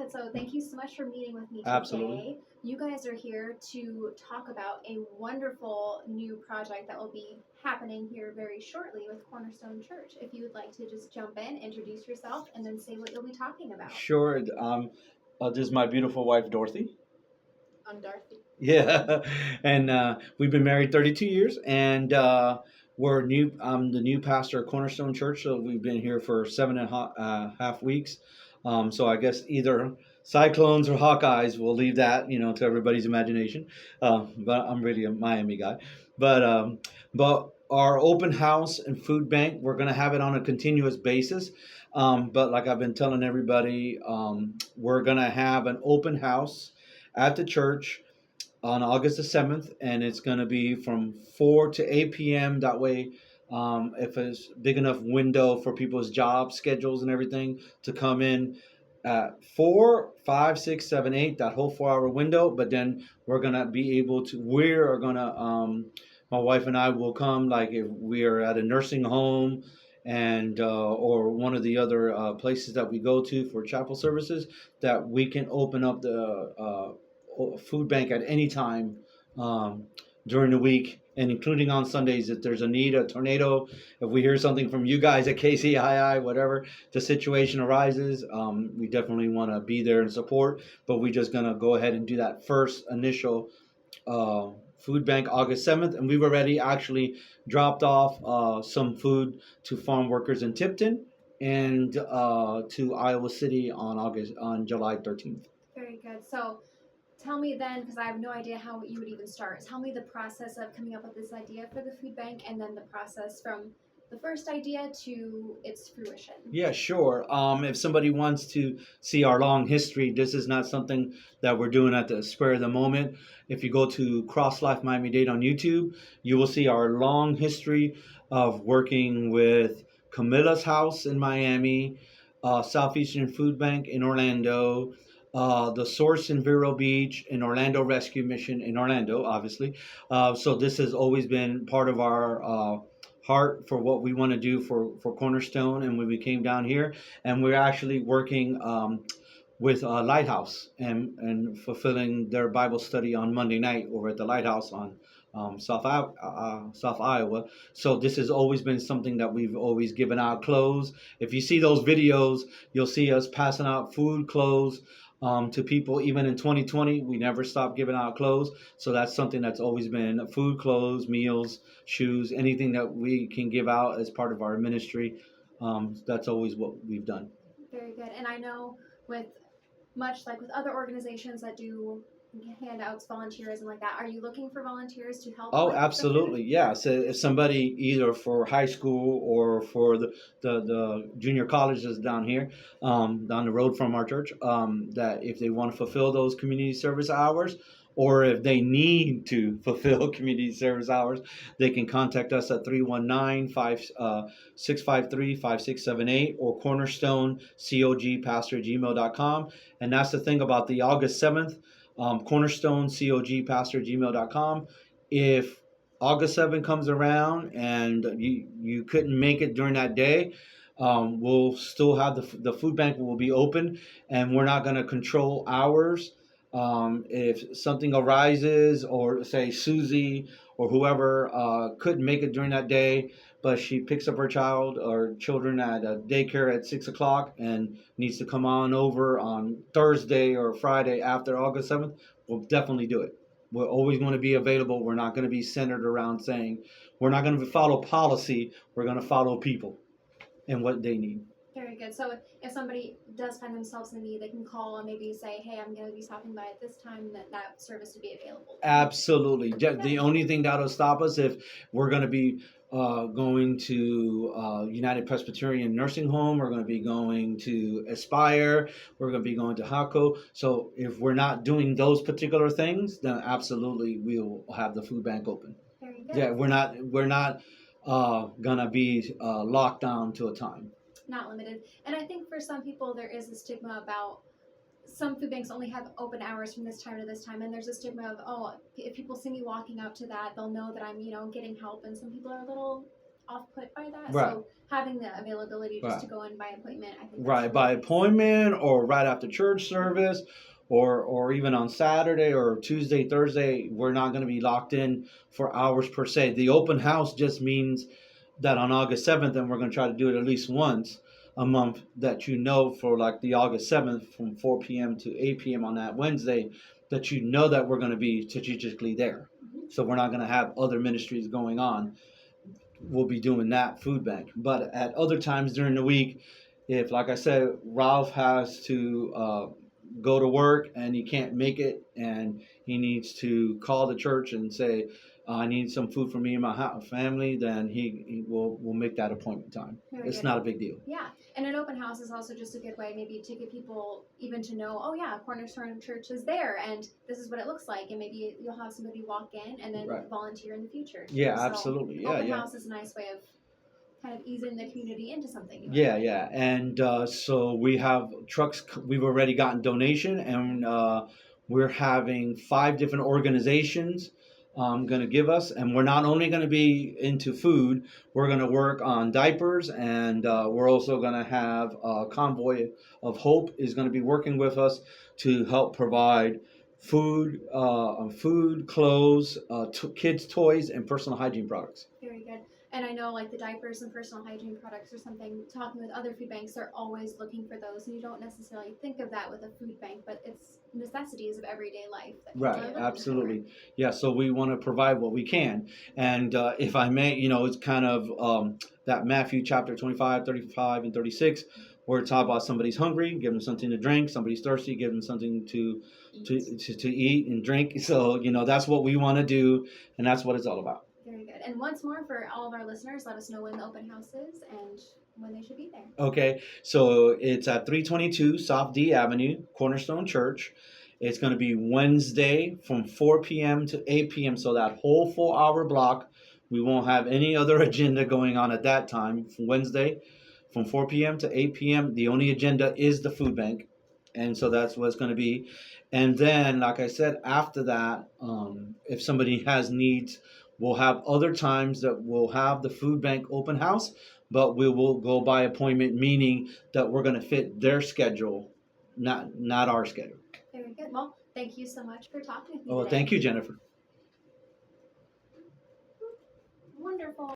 good. So thank you so much for meeting with me today. Absolutely. You guys are here to talk about a wonderful new project that will be happening here very shortly with Cornerstone Church. If you would like to just jump in, introduce yourself, and then say what you'll be talking about. Sure. This is my beautiful wife, Dorothy. I'm Dorothy. Yeah, and we've been married 32 years, and we're new. I'm the new pastor of Cornerstone Church, so we've been here for 7.5 weeks. So I guess either Cyclones or Hawkeyes. We'll leave that, to everybody's imagination. But I'm really a Miami guy. But our open house and food bank, we're gonna have it on a continuous basis. But like I've been telling everybody, we're gonna have an open house at the church on August the 7th, and it's going to be from 4 to 8 p.m. That way, if it's big enough window for people's job schedules and everything to come in at 4, 5, 6, 7, 8, that whole 4 hour window. But then we're going to be able to, my wife and I will come, like if we are at a nursing home and or one of the other places that we go to for chapel services, that we can open up the food bank at any time um, during the week, and including on Sundays if there's a need, a tornado, if we hear something from you guys at KCii, whatever the situation arises, we definitely want to be there and support. But we're just gonna go ahead and do that first initial uh, food bank August 7th, and we've already actually dropped off some food to farm workers in Tipton and to Iowa City on July 13th. Very good. So tell me then, because I have no idea how you would even start. Tell me the process of coming up with this idea for the food bank, and then the process from the first idea to its fruition. Yeah, sure. If somebody wants to see our long history, this is not something that we're doing at the spur of the moment. If you go to Cross Life Miami-Dade on YouTube, you will see our long history of working with Camilla's House in Miami, Southeastern Food Bank in Orlando, the Source in Vero Beach, and Orlando Rescue Mission in Orlando, obviously. So this has always been part of our heart for what we want to do for Cornerstone. And when we came down here, and we're actually working with Lighthouse and fulfilling their Bible study on Monday night over at the Lighthouse on South Iowa. So this has always been something that we've always given out clothes. If you see those videos, you'll see us passing out food, clothes, to people. Even in 2020, we never stopped giving out clothes. So that's something that's always been food, clothes, meals, shoes, anything that we can give out as part of our ministry. That's always what we've done. Very good. And I know with much like with other organizations that do handouts, volunteerism like that, are you looking for volunteers to help Oh, with the absolutely. food? Yeah. So if somebody either for high school or for the junior colleges down here, down the road from our church, that if they want to fulfill those community service hours, or if they need to fulfill community service hours, they can contact us at 319-653-5678 or cornerstonecogpastor@gmail.com. And that's the thing about the August 7th, cornerstonecogpastor@gmail.com. If August 7th comes around and you couldn't make it during that day, we'll still have the food bank will be open, and we're not going to control hours. If something arises, or say Susie or whoever couldn't make it during that day, but she picks up her child or children at a daycare at 6 o'clock and needs to come on over on Thursday or Friday after August 7th, we'll definitely do it. We're always going to be available. We're not going to be centered around saying we're not going to follow policy. We're going to follow people and what they need. Very good. So if somebody does find themselves in need, they can call and maybe say, "Hey, I'm going to be stopping by at this time," that service would be available. Absolutely. The only thing that'll stop us if we're going to be going to United Presbyterian Nursing Home, we're going to be going to Aspire, we're going to be going to HACO. So if we're not doing those particular things, then absolutely we'll have the food bank open. Very good. Yeah, we're not gonna be locked down to a time. Not limited. And I think for some people there is a stigma about some food banks only have open hours from this time to this time, and there's a stigma of, oh, if people see me walking up to that, they'll know that I'm getting help. And some people are a little off-put by that. Right. So having the availability just Right. to go in by appointment, I think that's Right, really by nice. appointment or right after church service, or even on Saturday or Tuesday, Thursday. We're not going to be locked in for hours per se. The open house just means that on August 7th, and we're going to try to do it at least once a month, that for like the August 7th from 4 p.m. to 8 p.m. on that Wednesday, that that we're going to be strategically there. So we're not going to have other ministries going on. We'll be doing that food bank. But at other times during the week, if, like I said, Ralph has to go to work and he can't make it, and he needs to call the church and say, I need some food for me and my family, then he will make that appointment time. Very It's good. not a big deal. Yeah, and an open house is also just a good way maybe to get people even to know, oh yeah, Cornerstone Church is there, and this is what it looks like, and maybe you'll have somebody walk in and then Right. volunteer in the future. Yeah, So absolutely. Yeah, open yeah. house is a nice way of kind of easing the community into something new. Yeah, yeah. And so we have trucks. We've already gotten donation, and we're having 5 different organizations going to give us. And we're not only going to be into food, we're going to work on diapers, and we're also going to have a Convoy of Hope is going to be working with us to help provide food, clothes, kids' toys, and personal hygiene products. Very good. And I know like the diapers and personal hygiene products or something, talking with other food banks, they're always looking for those. And you don't necessarily think of that with a food bank, but it's necessities of everyday life that people are Right, looking absolutely. for. Yeah, so we want to provide what we can. And if I may, it's kind of that Matthew chapter 25, 35, and 36, where it talks about somebody's hungry, give them something to drink, somebody's thirsty, give them something to eat and drink. So, that's what we want to do, and that's what it's all about. Very good. And once more, for all of our listeners, let us know when the open house is and when they should be there. Okay, so it's at 322 South D Avenue, Cornerstone Church. It's going to be Wednesday from 4 p.m. to 8 p.m. So that whole 4-hour block, we won't have any other agenda going on at that time. Wednesday from 4 p.m. to 8 p.m. The only agenda is the food bank. And so that's what it's going to be. And then, like I said, after that, if somebody has needs, we'll have other times that we'll have the food bank open house, but we will go by appointment, meaning that we're going to fit their schedule, not our schedule. Very good. Well, thank you so much for talking with me Oh, today. thank you, Jennifer. Wonderful.